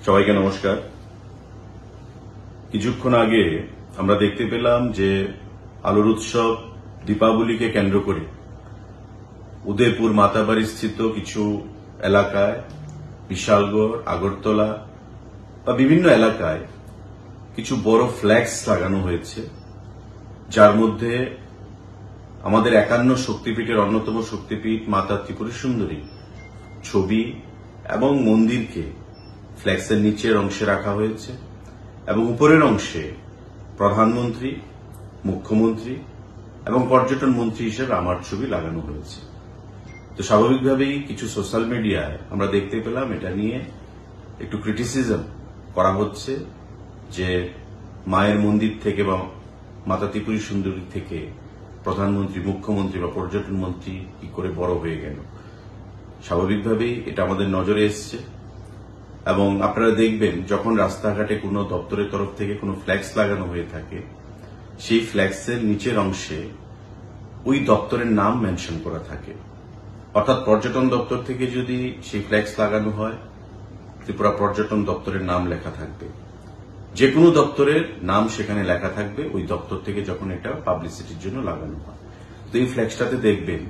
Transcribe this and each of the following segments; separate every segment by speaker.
Speaker 1: সবাইকে নমস্কার। কিছুক্ষণ আগে আমরা দেখতে পেলাম যে আলোর উৎসব দীপাবলিকে কেন্দ্র করে উদয়পুর মাতাবাড়ি স্থিত কিছু এলাকায়, বিশালগড়, আগরতলা বা বিভিন্ন এলাকায় কিছু বড় ফ্ল্যাক্স লাগানো হয়েছে, যার মধ্যে আমাদের 51 শক্তিপীঠের অন্যতম শক্তিপীঠ মাতা ত্রিপুরা সুন্দরী ছবি এবং মন্দিরকে ফ্ল্যাক্সের নিচের অংশে রাখা হয়েছে এবং উপরের অংশে প্রধানমন্ত্রী, মুখ্যমন্ত্রী এবং পর্যটন মন্ত্রী হিসেবে আমার ছবি লাগানো হয়েছে। তো স্বাভাবিকভাবেই কিছু সোশ্যাল মিডিয়ায় আমরা দেখতে পেলাম এটা নিয়ে একটু ক্রিটিসিজম করা হচ্ছে যে মায়ের মন্দির থেকে বা মাতা ত্রিপুরা সুন্দরী থেকে প্রধানমন্ত্রী, মুখ্যমন্ত্রী বা পর্যটন মন্ত্রী কি করে বড় হয়ে গেল। স্বাভাবিকভাবেই এটা আমাদের নজরে এসছে এবং আপনারা দেখবেন যখন রাস্তাঘাটে কোনো দপ্তরের তরফ থেকে কোনো ফ্ল্যাক্স লাগানো হয়ে থাকে, সেই ফ্ল্যাক্সের নিচের অংশে ওই দপ্তরের নাম মেনশন করা থাকে। অর্থাৎ পর্যটন দপ্তর থেকে যদি সেই ফ্ল্যাক্স লাগানো হয়, ত্রিপুরা পর্যটন দপ্তরের নাম লেখা থাকবে, যে কোনো দপ্তরের নাম সেখানে লেখা থাকবে ওই দপ্তর থেকে যখন এটা পাবলিসিটির জন্য লাগানো হয়। তো এই ফ্ল্যাক্সটাতে দেখবেন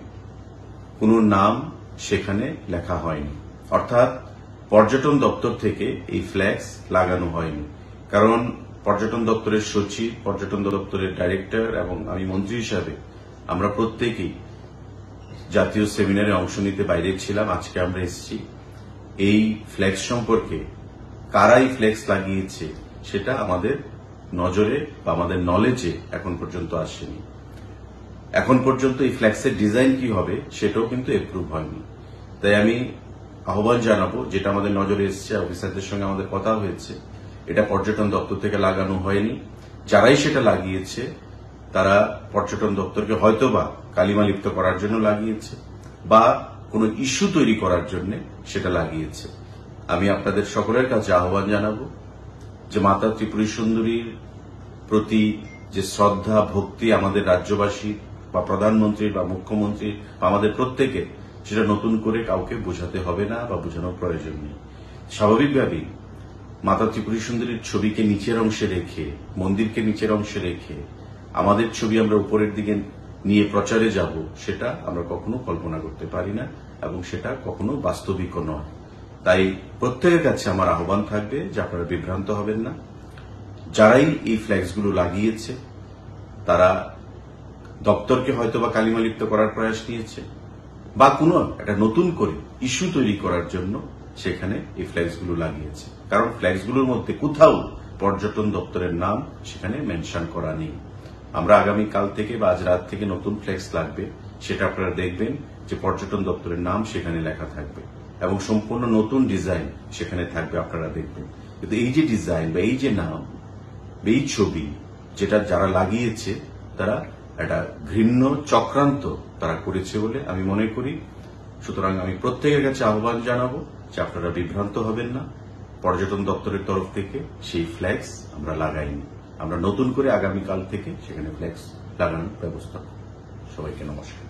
Speaker 1: কোনো নাম সেখানে লেখা হয়নি, অর্থাৎ পর্যটন দপ্তর থেকে এই ফ্ল্যাক্স লাগানো হয়নি। কারণ পর্যটন দপ্তরের সচিব, পর্যটন দপ্তরের ডাইরেক্টর এবং আমি মন্ত্রী হিসাবে আমরা প্রত্যেকেই জাতীয় সেমিনারে অংশ নিতে বাইরে ছিলাম। আজকে আমরা এসেছি। এই ফ্ল্যাক্স সম্পর্কে কারা এই ফ্ল্যাক্স লাগিয়েছে সেটা আমাদের নজরে বা আমাদের নলেজে এখন পর্যন্ত আসেনি। এখন পর্যন্ত এই ফ্ল্যাক্সের ডিজাইন কি হবে সেটাও কিন্তু এপ্রুভ হয়নি। তাই আমি আহ্বান জানাবো, যেটা আমাদের নজরে এসছে, অফিসারদের সঙ্গে আমাদের কথা হয়েছে, এটা পর্যটন দপ্তর থেকে লাগানো হয়নি। যারাই সেটা লাগিয়েছে তারা পর্যটন দপ্তরকে হয়তোবা কালিমালিপ্ত করার জন্য লাগিয়েছে বা কোনো ইস্যু তৈরি করার জন্য সেটা লাগিয়েছে। আমি আপনাদের সকলের কাছে আহ্বান জানাবো যে মাতা ত্রিপুরা সুন্দরীর প্রতি যে শ্রদ্ধা, ভক্তি আমাদের রাজ্যবাসী বা প্রধানমন্ত্রী বা মুখ্যমন্ত্রী বা আমাদের প্রত্যেকের, সেটা নতুন করে কাউকে বোঝাতে হবে না বা বোঝানোর প্রয়োজন নেই। স্বাভাবিকভাবেই মাতা ত্রিপুরা সুন্দরীর ছবিকে নিচের অংশে রেখে, মন্দিরকে নিচের অংশে রেখে আমাদের ছবি আমরা উপরের দিকে নিয়ে প্রচারে যাব, সেটা আমরা কখনো কল্পনা করতে পারি না এবং সেটা কখনো বাস্তবিকও নয়। তাই প্রত্যেকের কাছে আমার আহ্বান থাকবে যে আপনারা বিভ্রান্ত হবেন না। যারাই এই ফ্ল্যাক্সগুলো লাগিয়েছে তারা দপ্তরকে হয়তোবা কালিমালিপ্ত করার প্রয়াস নিয়েছে বা কোনো একটা নতুন করে ইস্যু তৈরি করার জন্য সেখানে এই ফ্ল্যাক্সগুলো লাগিয়েছে। কারণ ফ্ল্যাক্সগুলোর মধ্যে কোথাও পর্যটন দপ্তরের নাম সেখানে মেনশন করা নেই। আমরা আগামী কাল থেকে বা আজ রাত থেকে নতুন ফ্ল্যাক্স লাগবে, সেটা আপনারা দেখবেন যে পর্যটন দপ্তরের নাম সেখানে লেখা থাকবে এবং সম্পূর্ণ নতুন ডিজাইন সেখানে থাকবে, আপনারা দেখবেন। কিন্তু এই যে ডিজাইন বা এই যে নাম, এই ছবি যেটা যারা লাগিয়েছে তারা একটা ঘৃণ্য চক্রান্ত তারা করেছে বলে আমি মনে করি। সুতরাং আমি প্রত্যেকের কাছে আহ্বান জানাবো যে আপনারা বিভ্রান্ত হবেন না। পর্যটন দপ্তরের তরফ থেকে সেই ফ্ল্যাক্স আমরা লাগাইনি। আমরা নতুন করে আগামীকাল থেকে সেখানে ফ্ল্যাক্স লাগানোর ব্যবস্থা করব। সবাইকে নমস্কার।